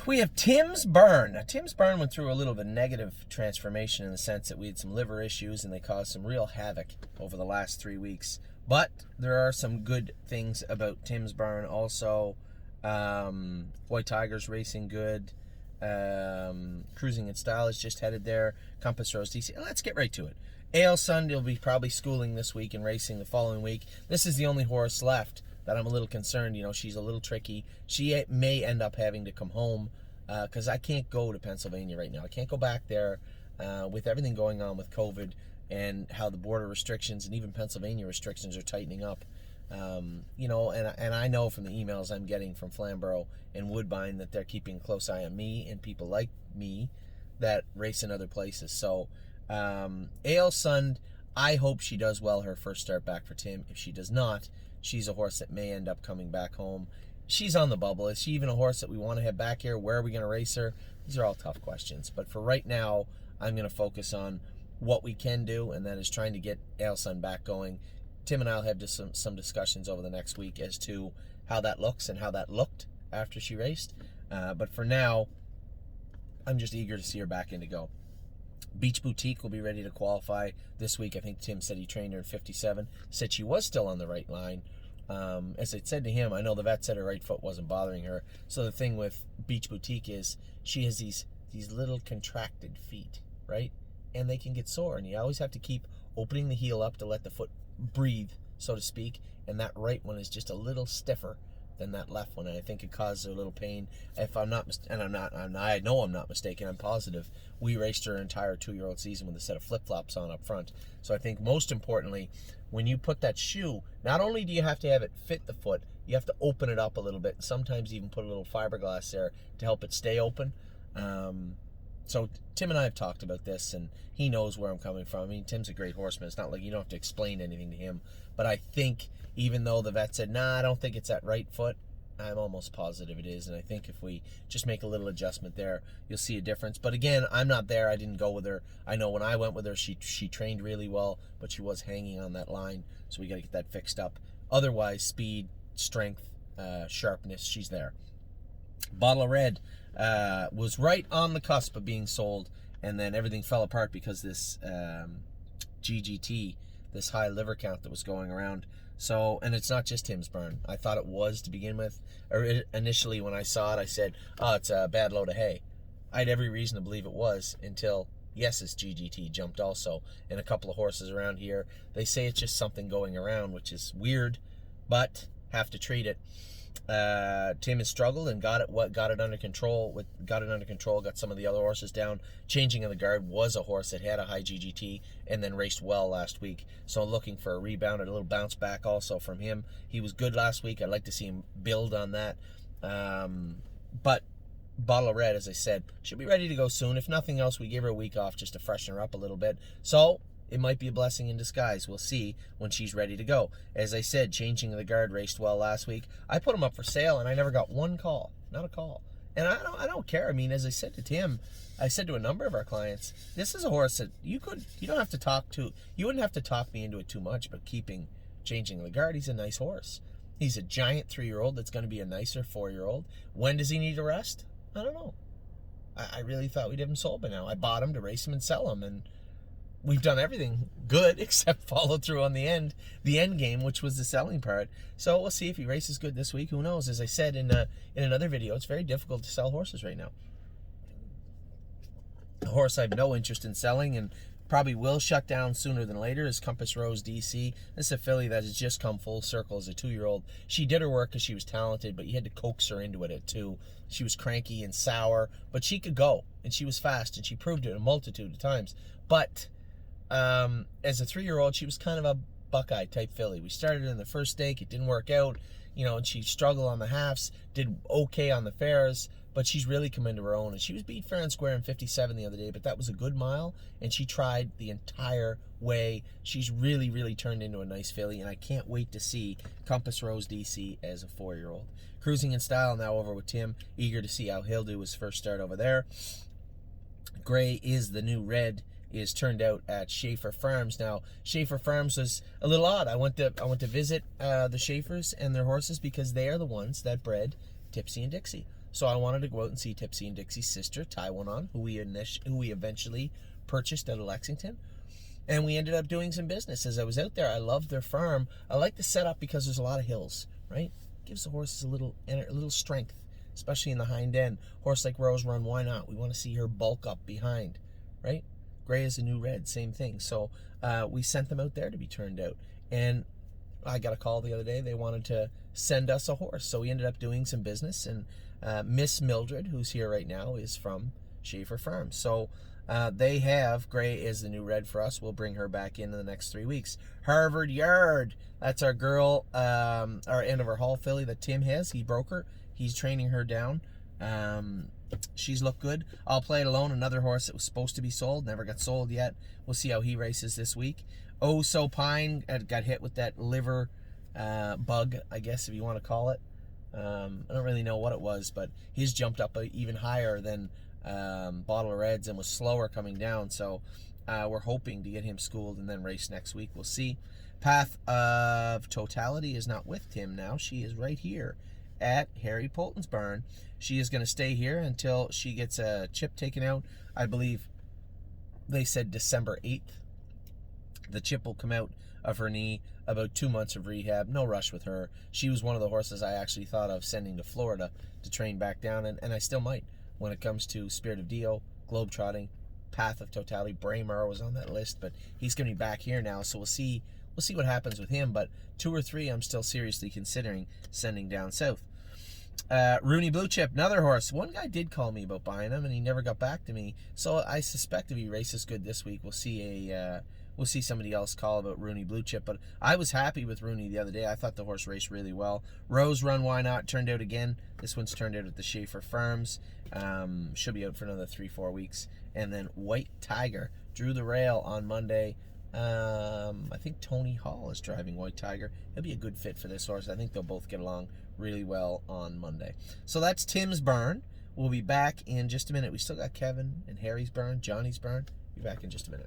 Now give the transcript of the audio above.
we have Tim's Burn. Now, Tim's Burn went through a little of a negative transformation in the sense that we had some liver issues and they caused some real havoc over the last 3 weeks. But there are some good things about Tim's Burn also. White Tigers racing good. Cruising in Style is just headed there. Compass Rose DC. Let's get right to it. Ale Sun will be probably schooling this week and racing the following week. This is the only horse left that I'm a little concerned. You know, she's a little tricky. She may end up having to come home because I can't go to Pennsylvania right now. I can't go back there with everything going on with COVID and how the border restrictions and even Pennsylvania restrictions are tightening up. You know, and I know from the emails I'm getting from Flamborough and Woodbine that they're keeping a close eye on me and people like me that race in other places. So, Ale Sun, I hope she does well her first start back for Tim. If she does not, she's a horse that may end up coming back home. She's on the bubble. Is she even a horse that we want to have back here? Where are we going to race her? These are all tough questions. But for right now, I'm going to focus on what we can do, and that is trying to get Ale Sun back going. Tim and I will have just some discussions over the next week as to how that looks and how that looked after she raced. But for now, I'm just eager to see her back in to go. Beach Boutique will be ready to qualify this week. I think Tim said he trained her in 57. Said she was still on the right line. As I said to him, I know the vet said her right foot wasn't bothering her. So the thing with Beach Boutique is she has these little contracted feet, right? And they can get sore. And you always have to keep opening the heel up to let the foot breathe, so to speak. And that right one is just a little stiffer than that left one, and I think it causes her a little pain. If I'm not, I know I'm not mistaken, I'm positive, we raced her entire 2-year-old season with a set of flip-flops on up front. So I think most importantly, when you put that shoe, not only do you have to have it fit the foot, you have to open it up a little bit, sometimes even put a little fiberglass there to help it stay open. So Tim and I have talked about this, and he knows where I'm coming from. I mean, Tim's a great horseman. It's not like you don't have to explain anything to him. But I think, even though the vet said, nah, I don't think it's that right foot, I'm almost positive it is. And I think if we just make a little adjustment there, you'll see a difference. But again, I'm not there. I didn't go with her. I know when I went with her, she trained really well, but she was hanging on that line. So we got to get that fixed up. Otherwise, speed, strength, sharpness, she's there. Bottle of Red was right on the cusp of being sold, and then everything fell apart because this GGT, this high liver count that was going around. So, and it's not just Tim's Burn. I thought it was to begin with. Or initially when I saw it, I said, oh, it's a bad load of hay. I had every reason to believe it was until, yes, this GGT jumped also, and a couple of horses around here. They say it's just something going around, which is weird, but have to treat it. Tim has struggled and got it under control. Got some of the other horses down. Changing of the Guard was a horse that had a high GGT and then raced well last week. So I'm looking for a rebound, a little bounce back also from him. He was good last week. I'd like to see him build on that. But Bottle of Red, as I said, should be ready to go soon. If nothing else, we give her a week off just to freshen her up a little bit. So it might be a blessing in disguise. We'll see when she's ready to go. As I said, Changing of the Guard raced well last week. I put him up for sale, and I never got one call. Not a call. And I don't care. I mean, as I said to Tim, I said to a number of our clients, this is a horse that you wouldn't have to talk me into it too much, but keeping Changing of the Guard, he's a nice horse. He's a giant 3-year-old that's going to be a nicer 4-year-old. When does he need a rest? I don't know. I really thought we'd have him sold by now. I bought him to race him and sell him, and we've done everything good except follow through on the end game, which was the selling part. So we'll see if he races good this week. Who knows? As I said in another video, it's very difficult to sell horses right now. A horse I have no interest in selling and probably will shut down sooner than later is Compass Rose DC. This is a filly that has just come full circle as a 2-year-old. She did her work because she was talented, but you had to coax her into it too. She was cranky and sour, but she could go, and she was fast, and she proved it a multitude of times. But as a 3-year-old, she was kind of a Buckeye type filly. We started in the first stake, it didn't work out, and she struggled on the halves, did okay on the fairs, but she's really come into her own, and she was beat fair and square in 57 the other day, but that was a good mile, and she tried the entire way. She's really, really turned into a nice filly, and I can't wait to see Compass Rose DC as a 4-year-old. Cruising in Style now over with Tim, eager to see how he'll do his first start over there. Gray is the new red is turned out at Schaefer Farms. Now, Schaefer Farms was a little odd. I went to visit the Schaefers and their horses because they are the ones that bred Tipsy and Dixie. So I wanted to go out and see Tipsy and Dixie's sister, Taiwan, who we eventually purchased out of Lexington. And we ended up doing some business. As I was out there, I loved their farm. I like the setup because there's a lot of hills, right? Gives the horses a little strength, especially in the hind end. Horse like Rose Run, why not? We want to see her bulk up behind, right? Gray is the new red, same thing. So we sent them out there to be turned out. And I got a call the other day. They wanted to send us a horse. So we ended up doing some business. And Miss Mildred, who's here right now, is from Schaefer Farms. So they have Gray is the new red for us. We'll bring her back in the next 3 weeks. Harvard Yard. That's our girl, our end of our Hall filly that Tim has. He broke her. He's training her down. She's looked good. I'll Play It Alone, another horse that was supposed to be sold, never got sold yet. We'll see how he races this week. Oh So Pine got hit with that liver bug, I guess, if you want to call it. I don't really know what it was, but he's jumped up even higher than Bottle of Reds and was slower coming down. So we're hoping to get him schooled and then race next week. We'll see. Path of Totality is not with Tim now. She is right here at Harry Polton's barn. She is going to stay here until she gets a chip taken out. I believe they said December 8th. The chip will come out of her knee, about 2 months of rehab. No rush with her. She was one of the horses I actually thought of sending to Florida to train back down, and I still might when it comes to Spirit of Dio, Globetrotting, Path of Totality. Braemar was on that list, but he's going to be back here now, so we'll see what happens with him. But 2 or 3 I'm still seriously considering sending down south. Rooney Blue Chip, another horse. One guy did call me about buying him, and he never got back to me. So I suspect if he races good this week, we'll see somebody else call about Rooney Blue Chip. But I was happy with Rooney the other day. I thought the horse raced really well. Rose Run, why not? Turned out again. This one's turned out at the Schaefer Farms. Should be out for another 3-4 weeks. And then White Tiger drew the rail on Monday. I think Tony Hall is driving White Tiger. He'll be a good fit for this horse. I think they'll both get along really well on Monday. So that's Tim's barn. We'll be back in just a minute. We still got Kevin and Harry's barn, Johnny's barn. Be back in just a minute.